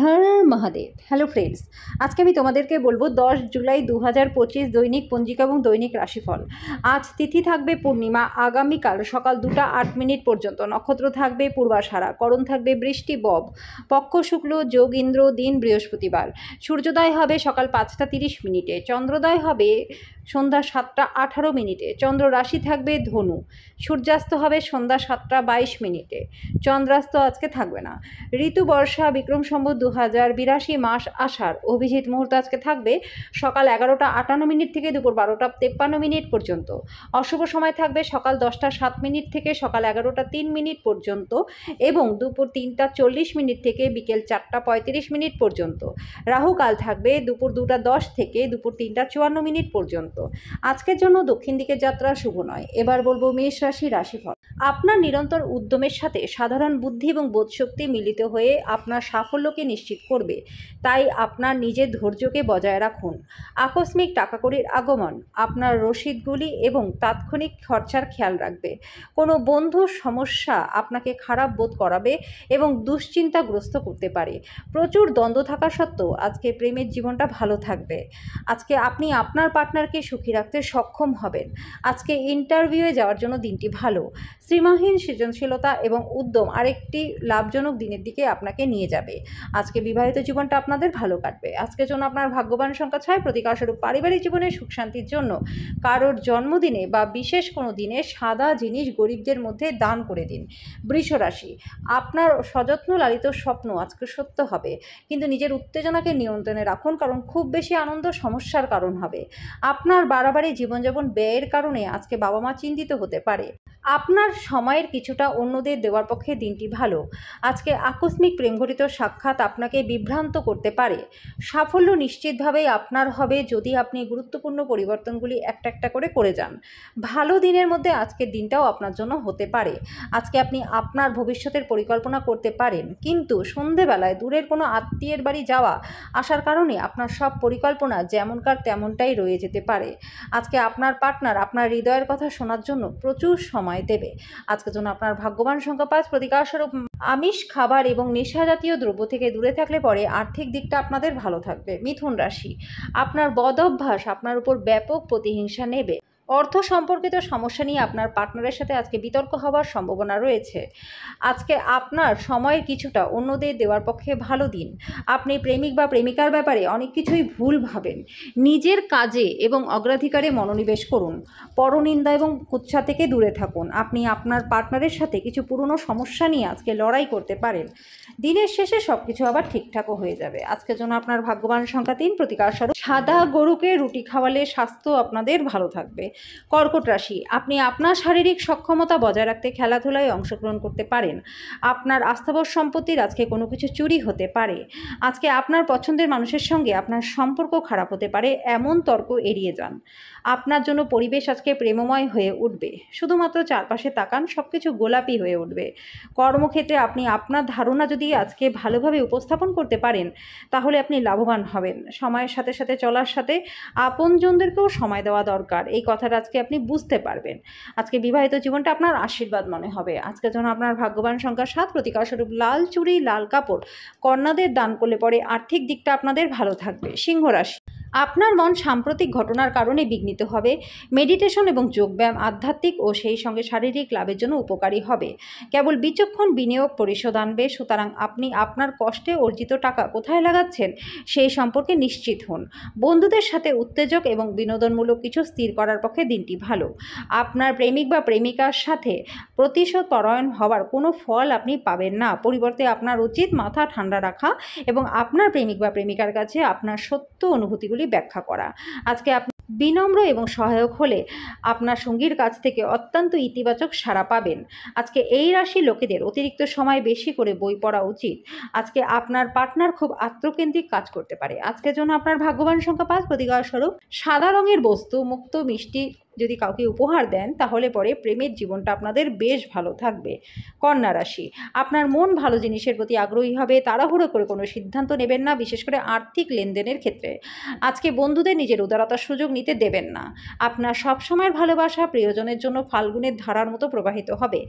Har Har Mahadev. Hello friends, আজকে আমি তোমাদেরকে বলবো 10 জুলাই 2025 দৈনিক পঞ্জিকা এবং দৈনিক রাশিফল। আজ তিথি থাকবে পূর্ণিমা, আগামীকাল সকাল 2টা 8 মিনিট পর্যন্ত। নক্ষত্র থাকবে পূর্বাষাঢ়া, করণ থাকবে বৃষ্টি বব, পক্ষ শুক্ল, যোগ ইন্দ্র, দিন বৃহস্পতিবার। সূর্যোদয় হবে সকাল 5টা 30 মিনিটে, চন্দ্রোদয় হবে সন্ধ্যা 7টা 18 মিনিটে। চন্দ্র রাশি থাকবে ধনু, সূর্যাস্ত হবে সন্ধ্যা 7টা 22 মিনিটে। চন্দ্রাস্ত আজকে থাকবে না। ঋতু বর্ষা, বিক্রম সম্বত 2082, মাস আষাঢ়। অভিজিৎ মুহূর্ত আজকে থাকবে সকাল 11টা 58 মিনিট থেকে দুপুর 12টা 53 মিনিট পর্যন্ত। অশুভ সময় থাকবে সকাল 10টা 7 মিনিট থেকে সকাল 11টা 3 মিনিট পর্যন্ত এবং দুপুর 3টা 40 মিনিট থেকে বিকেল 4টা 35 মিনিট পর্যন্ত। রাহুকাল থাকবে দুপুর 2টা 10 থেকে দুপুর 3টা 54 মিনিট পর্যন্ত। আজকের জন্য দক্ষিণ দিকের যাত্রা শুভ নয়। এবার বলবো মেষ রাশি রাশিফল। আপনার নিরন্তর উদ্যমের সাথে সাধারণ বুদ্ধি এবং বোধশক্তি মিলিত হয়ে আপনার সাফল্যকে নিশ্চিত করবে, তাই আপনার নিজের ধৈর্যকে বজায় রাখুন। আকস্মিক টাকাকড়ির আগমন আপনার রসিদগুলি এবং তাৎক্ষণিক খরচার খেয়াল রাখবে। কোনো বন্ধুর সমস্যা আপনাকে খারাপ বোধ করাবে এবং দুশ্চিন্তাগ্রস্ত করতে পারে। প্রচুর দ্বন্দ্ব থাকা সত্ত্বেও আজকে প্রেমের জীবনটা ভালো থাকবে। আজকে আপনি আপনার পার্টনারকে সুখী রাখতে সক্ষম হবেন। আজকে ইন্টারভিউয়ে যাওয়ার জন্য দিনটি ভালো। শ্রীমাহীন সৃজনশীলতা এবং উদ্যম আরেকটি লাভজনক দিনের দিকে আপনাকে নিয়ে যাবে। আজকে বিবাহিত জীবনটা আপনাদের ভালো কাটবে। আজকের জন্য আপনার ভাগ্যবান সংখ্যা 6। প্রতিকারস্বরূপ পারিবারিক জীবনে সুখ শান্তির জন্য কারোর জন্মদিনে বা বিশেষ কোনো দিনে সাদা জিনিস গরিবদের মধ্যে দান করে দিন। বৃষ রাশি, আপনার সযত্ন লালিত স্বপ্ন আজকে সত্য হবে, কিন্তু নিজের উত্তেজনাকে নিয়ন্ত্রণে রাখুন, কারণ খুব বেশি আনন্দ সমস্যার কারণ হবে। আপনার বাড়াবাড়ি জীবনযাপন ব্যয়ের কারণে আজকে বাবা মা চিন্তিত হতে পারে। আপনার সময়ের কিছুটা অন্যদের দেওয়ার পক্ষে দিনটি ভালো। আজকে আকস্মিক প্রেমঘটিত সাক্ষাৎ আপনাকে বিভ্রান্ত করতে পারে। সাফল্য নিশ্চিতভাবেই আপনার হবে যদি আপনি গুরুত্বপূর্ণ পরিবর্তনগুলি একটা একটা করে যান। ভালো দিনের মধ্যে আজকের দিনটাও আপনার জন্য হতে পারে। আজকে আপনি আপনার ভবিষ্যতের পরিকল্পনা করতে পারেন, কিন্তু সন্ধেবেলায় দূরের কোনো আত্মীয়ের বাড়ি যাওয়া আসার কারণে আপনার সব পরিকল্পনা যেমনকার তেমনটাই রয়ে যেতে পারে। আজকে আপনার পার্টনার আপনার হৃদয়ের কথা শোনার জন্য প্রচুর সময় দেবে। আজকের জন্য আপনার ভাগ্যবান সংখ্যা 5। প্রতিকারস্বরূপ আমিষ খাবার এবং নেশা জাতীয় দ্রব্য থেকে দূরে থাকলে পরে আর্থিক দিকটা আপনাদের ভালো থাকবে। মিথুন রাশি, আপনার বদ অভ্যাস আপনার উপর ব্যাপক প্রতিহিংসা নেবে। অর্থ সম্পর্কিত সমস্যা নিয়ে আপনার পার্টনারের সাথে আজকে বিতর্ক হওয়ার সম্ভাবনা রয়েছে। আজকে আপনার সময়ের কিছুটা অন্যদের দেওয়ার পক্ষে ভালো দিন। আপনি প্রেমিক বা প্রেমিকার ব্যাপারে অনেক কিছুই ভুল ভাবেন। নিজের কাজে এবং অগ্রাধিকারে মনোনিবেশ করুন। পরনিন্দা এবং কুৎসা থেকে দূরে থাকুন। আপনি আপনার পার্টনারের সাথে কিছু পুরনো সমস্যা নিয়ে আজকে লড়াই করতে পারেন। দিনের শেষে সব কিছু আবার ঠিকঠাকও হয়ে যাবে। আজকের জন্য আপনার ভাগ্যবান সংখ্যা 3। প্রতিকারস্বরূপ সাদা গরুকে রুটি খাওয়ালে স্বাস্থ্য আপনাদের ভালো থাকবে। কর্কট রাশি, আপনি আপনার শারীরিক সক্ষমতা বজায় রাখতে খেলাধুলায় অংশগ্রহণ করতে পারেন। আপনার আস্থাবর সম্পত্তির আজকে কোনো কিছু চুরি হতে পারে। আজকে আপনার পছন্দের মানুষের সঙ্গে আপনার সম্পর্ক খারাপ হতে পারে, এমন তর্ক এড়িয়ে যান। আপনার জন্য পরিবেশ আজকে প্রেমময় হয়ে উঠবে। শুধুমাত্র চারপাশে তাকান, সব কিছু গোলাপি হয়ে উঠবে। কর্মক্ষেত্রে আপনি আপনার ধারণা যদি আজকে ভালোভাবে উপস্থাপন করতে পারেন, তাহলে আপনি লাভবান হবেন। সময়ের সাথে সাথে চলার সাথে আপনজনদেরকেও সময় দেওয়া দরকার, এই কথাটা আজকে আপনি বুঝতে পারবেন। আজকে বিবাহিত জীবনটা আপনার আশীর্বাদ মনে হবে। আজকের জন্য আপনার ভাগ্যবান সংখ্যা 7। প্রতিকারস্বরূপ লাল চুড়ি লাল কাপড় কন্যাদের দান করলে পরে আর্থিক দিকটা আপনাদের ভালো থাকবে। সিংহ রাশি, আপনার মন সাম্প্রতিক ঘটনার কারণে বিঘ্নিত হবে। মেডিটেশন এবং যোগব্যায়াম আধ্যাত্মিক ও সেই সঙ্গে শারীরিক লাভের জন্য উপকারী হবে। কেবল বিচক্ষণ বিনিয়োগ পরিশোধ আনবে, সুতরাং আপনি আপনার কষ্টে অর্জিত টাকা কোথায় লাগাচ্ছেন সেই সম্পর্কে নিশ্চিত হন। বন্ধুদের সাথে উত্তেজক এবং বিনোদনমূলক কিছু স্থির করার পক্ষে দিনটি ভালো। আপনার প্রেমিক বা প্রেমিকার সাথে প্রতিশোধ পরায়ণ হওয়ার কোনো ফল আপনি পাবেন না। পরিবর্তে আপনার উচিত মাথা ঠান্ডা রাখা এবং আপনার প্রেমিক বা প্রেমিকার কাছে আপনার সত্য অনুভূতিগুলি ব্যাখ্যা করা। আজকে আপনি বিনম্র এবং সহায়ক হলে আপনার সঙ্গীর কাছ থেকে অত্যন্ত ইতিবাচক সাড়া পাবেন। আজকে এই রাশির লোকেদের অতিরিক্ত সময় বেশি করে বই পড়া উচিত। আজকে আপনার পার্টনার খুব আত্মকেন্দ্রিক কাজ করতে পারে। আজকের জন্য আপনার ভাগ্যবান সংখ্যা 5। প্রতিকারস্বরূপ সাদা রঙের বস্তু মুক্ত মিষ্টি যদি কাউকে উপহার দেন তাহলে পরে প্রেমের জীবনটা আপনাদের বেশ ভালো থাকবে। কন্যা রাশি, আপনার মন ভালো জিনিসের প্রতি আগ্রহী হবে। তাড়াহুড়ো করে কোনো সিদ্ধান্ত নেবেন না, বিশেষ করে আর্থিক লেনদেনের ক্ষেত্রে। আজকে বন্ধুদের নিজের উদারতার সুযোগ নিতে দেবেন না। আপনার সবসময়ের ভালোবাসা প্রিয়জনের জন্য ফাল্গুনের ধারার মতো প্রবাহিত হবে।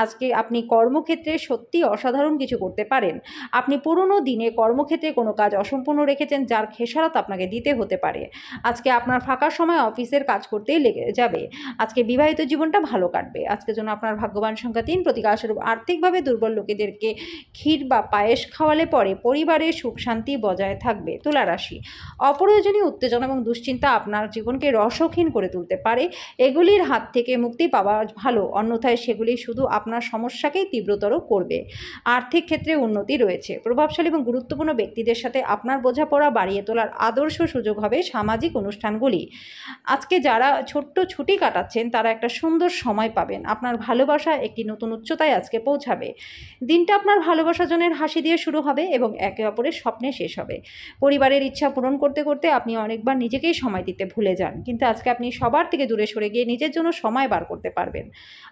আজকে আপনি কর্মক্ষেত্রে সত্যি অসাধারণ কিছু করতে পারেন। আপনি পুরনো দিনে কর্মক্ষেত্রে কোনো কাজ অসম্পূর্ণ রেখেছেন, যার খেসারত আপনাকে দিতে হতে পারে। আজকে আপনার ফাঁকা সময় অফিসের কাজ করতেই লেগে যাবে। আজকে বিবাহিত জীবনটা ভালো কাটবে। আজকের জন্য আপনার ভাগ্যবান সংখ্যা ৩, প্রতিকারস্বরূপ আর্থিকভাবে দুর্বল লোকেদেরকে ক্ষীর বা পায়েস খাওয়ালে পরে পরিবারের সুখ শান্তি বজায় থাকবে। তুলা রাশি, অপ্রয়োজনীয় উত্তেজনা এবং দুশ্চিন্তা আপনার জীবনকে রসহীন করে তুলতে পারে। এগুলির হাত থেকে মুক্তি পাওয়া ভালো, অন্যথায় সেগুলি শুধু আপনার সমস্যাকেই তীব্রতর করবে। আর্থিক ক্ষেত্রে উন্নতি রয়েছে। প্রভাবশালী এবং গুরুত্বপূর্ণ ব্যক্তিদের সাথে আপনার বোঝাপড়া বাড়িয়ে তোলার আদর্শ সুযোগ হবে সামাজিক অনুষ্ঠানগুলি। আজকে যারা ছোট্ট ছুটি কাটাচ্ছেন তারা একটা সুন্দর সময় পাবেন। আপনার ভালোবাসা একটি নতুন উচ্চতায় আজকে পৌঁছাবে। দিনটা আপনার ভালোবাসাজনের হাসি দিয়ে শুরু হবে এবং একে অপরের স্বপ্নে শেষ হবে। পরিবারের ইচ্ছা পূরণ করতে করতে আপনি অনেকবার নিজেকেই সময় দিতে ভুলে যান, কিন্তু আজকে আপনি সবার থেকে দূরে সরে গিয়ে নিজের জন্য সময় বার করতে পারবেন।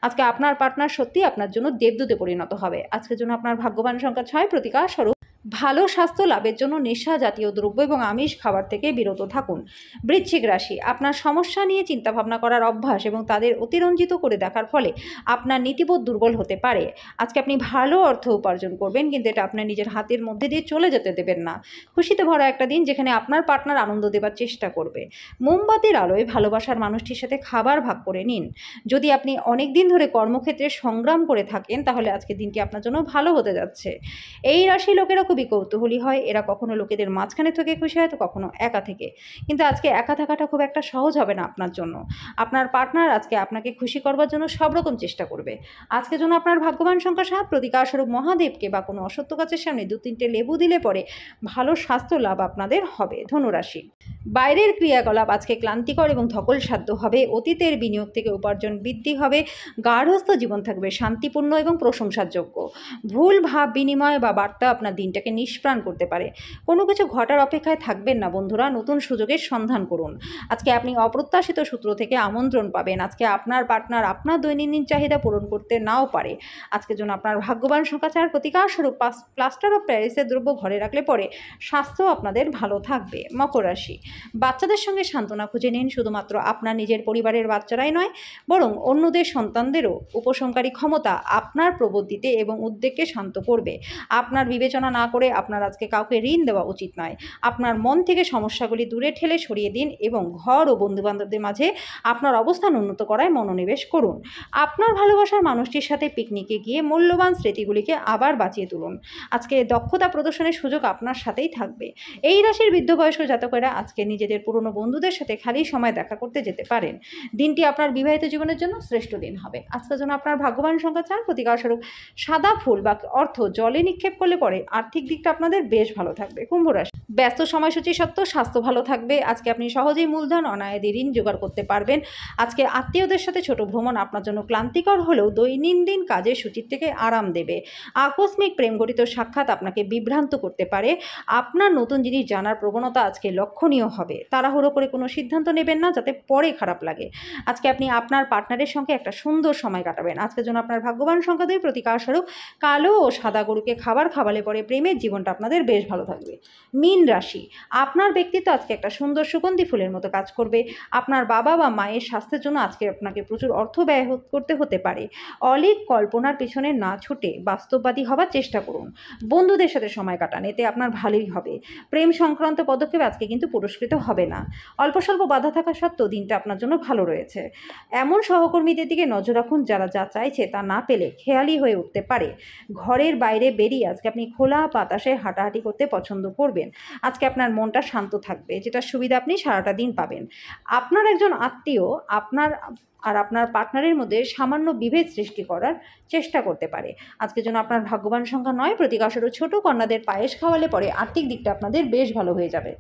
আজকে আপনার পার্টনার সত্যি আপনার জন্য দেবদূতে পরিণত হবে। আজকের জন্য আপনার ভাগ্যবান সংখ্যা ৬, প্রতিকার স্বরূপ ভালো স্বাস্থ্য লাভের জন্য নেশা জাতীয় দ্রব্য এবং আমিষ খাবার থেকে বিরত থাকুন। বৃশ্চিক রাশি, আপনার সমস্যা নিয়ে চিন্তাভাবনা করার অভ্যাস এবং তাদের অতিরঞ্জিত করে দেখার ফলে আপনার নীতিবোধ দুর্বল হতে পারে। আজকে আপনি ভালো অর্থ উপার্জন করবেন, কিন্তু এটা আপনার নিজের হাতের মধ্যে দিয়ে চলে যেতে দেবেন না। খুশিতে ভরা একটা দিন যেখানে আপনার পার্টনার আনন্দ দেবার চেষ্টা করবে। মোমবাতির আলোয় ভালোবাসার মানুষটির সাথে খাবার ভাগ করে নিন। যদি আপনি অনেক দিন ধরে কর্মক্ষেত্রে সংগ্রাম করে থাকেন তাহলে আজকের দিনটি আপনার জন্য ভালো হতে যাচ্ছে। এই রাশি লোকেরা খুবই কৌতূহলী হয়। এরা কখনো লোকেদের মাঝখানে থেকে খুশি হয়, তো কখনো একা থেকে। কিন্তু আজকে একা থাকাটা খুব একটা সহজ হবে না আপনার জন্য। আপনার পার্টনার আজকে আপনাকে খুশি করবার জন্য সব রকম চেষ্টা করবে। আজকের জন্য আপনার ভাগ্যবান সংখ্যা ৭, প্রতিকার স্বরূপ মহাদেবকে বা কোনো অসত্য গাছের সামনে ২-৩টে লেবু দিলে পরে ভালো স্বাস্থ্য লাভ আপনাদের হবে। ধনুরাশি, বাইরের ক্রিয়াকলাপ আজকে ক্লান্তিকর এবং ধকলসাধ্য হবে। অতীতের বিনিয়োগ থেকে উপার্জন বৃদ্ধি হবে। গার্হস্থ্য জীবন থাকবে শান্তিপূর্ণ এবং প্রশংসার যোগ্য। ভুল ভাব বিনিময় বা বার্তা আপনার দিনটাকে নিষ্প্রাণ করতে পারে। কোনো কিছু ঘটার অপেক্ষায় থাকবেন না বন্ধুরা, নতুন সুযোগের সন্ধান করুন। আজকে আপনি অপ্রত্যাশিত সূত্র থেকে আমন্ত্রণ পাবেন। আজকে আপনার পার্টনার আপনার দৈনন্দিন চাহিদা পূরণ করতে নাও পারে। আজকের জন্য আপনার ভাগ্যবান সংখ্যা ৪, প্রতিকার স্বরূপ প্লাস্টার অফ প্যারিসের দ্রব্য ঘরে রাখলে পরে স্বাস্থ্য আপনাদের ভালো থাকবে। মকর রাশি, বাচ্চাদের সঙ্গে সান্ত্বনা খুঁজে নিন। শুধুমাত্র আপনার নিজের পরিবারের বাচ্চারাই নয়, বরং অন্যদের সন্তানদেরও উপশমকারী ক্ষমতা আপনার প্রবৃত্তিতে এবং উদ্বেগকে শান্ত করবে। আপনার বিবেচনা না করে আপনার আজকে কাউকে ঋণ দেওয়া উচিত নয়। আপনার মন থেকে সমস্যাগুলি দূরে ঠেলে সরিয়ে দিন এবং ঘর ও বন্ধুবান্ধবদের মাঝে আপনার অবস্থান উন্নত করায় মনোনিবেশ করুন। আপনার ভালোবাসার মানুষটির সাথে পিকনিকে গিয়ে মূল্যবান স্মৃতিগুলিকে আবার বাঁচিয়ে তুলুন। আজকে দক্ষতা প্রদর্শনের সুযোগ আপনার সাথেই থাকবে। এই রাশির বৃদ্ধ বয়স্ক জাতকেরা আজকে নিজেদের পুরনো বন্ধুদের সাথে খালি সময় দেখা করতে যেতে পারেন। দিনটি আপনার বিবাহিত জীবনের জন্য শ্রেষ্ঠ দিন হবে। আজকের জন্য আপনার ভাগ্যবান সংখ্যা ৪, প্রতিকার স্বরূপ সাদা ফুল বা অর্থ জলে নিক্ষেপ করলে পরে আর্থিক দিকটা আপনাদের বেশ ভালো থাকবে। কুম্ভ রাশি, ব্যস্ত সময়সূচি সত্ত্বেও স্বাস্থ্য ভালো থাকবে। আজকে আপনি সহজেই মূলধন অনায়াদি ঋণ জোগাড় করতে পারবেন। আজকে আত্মীয়দের সাথে ছোট ভ্রমণ আপনার জন্য ক্লান্তিকর হলেও দৈনন্দিন কাজের সূচির থেকে আরাম দেবে। আকস্মিক প্রেমঘটিত সাক্ষাৎ আপনাকে বিভ্রান্ত করতে পারে। আপনার নতুন জিনিস জানার প্রবণতা আজকে লক্ষণীয় হবে। তাড়াহুড়ো করে কোনো সিদ্ধান্ত নেবেন না, যাতে পরে খারাপ লাগে। আজকে আপনি আপনার পার্টনারের সঙ্গে একটা সুন্দর সময় কাটাবেন। আজকের জন্য আপনার ভাগ্যবান সংখ্যা ২, প্রতিকার স্বরূপ কালো ও সাদা গরুকে খাবার খাওয়ালে পরে প্রেমের জীবনটা আপনাদের বেশ ভালো থাকবে। মীন রাশি, আপনার ব্যক্তিত্ব আজকে একটা সুন্দর সুগন্ধি ফুলের মতো কাজ করবে। আপনার বাবা বা মায়ের স্বাস্থ্যের জন্য আজকে আপনাকে প্রচুর অর্থ ব্যয় করতে হতে পারে। অলীক কল্পনার পিছনে না ছুটে বাস্তববাদী হবার চেষ্টা করুন। বন্ধুদের সাথে সময় কাটান, এতে আপনার ভালোই হবে। প্রেম সংক্রান্ত পদক্ষেপ আজকে কিন্তু পুরস্কৃত হবে না। অল্প স্বল্প বাধা থাকা সত্ত্বেও দিনটা আপনার জন্য ভালো রয়েছে। এমন সহকর্মীদের দিকে নজর রাখুন যারা যা চাইছে তা না পেলে খেয়ালি হয়ে উঠতে পারে। ঘরের বাইরে বেরিয়ে আজকে আপনি খোলা বাতাসে হাঁটাহাঁটি করতে পছন্দ করবেন। আজকে আপনার মনটা শান্ত থাকবে, যেটার সুবিধা আপনি সারাটা দিন পাবেন। আপনার একজন আত্মীয় আপনার পার্টনারের মধ্যে সামান্য বিভেদ সৃষ্টি করার চেষ্টা করতে পারে। আজকের জন্য আপনার ভাগ্যবান সংখ্যা ৯, প্রতিকার স্বরূপ ছোট কন্যাদের পায়েস খাওয়ালে পরে আর্থিক দিকটা আপনাদের বেশ ভালো হয়ে যাবে।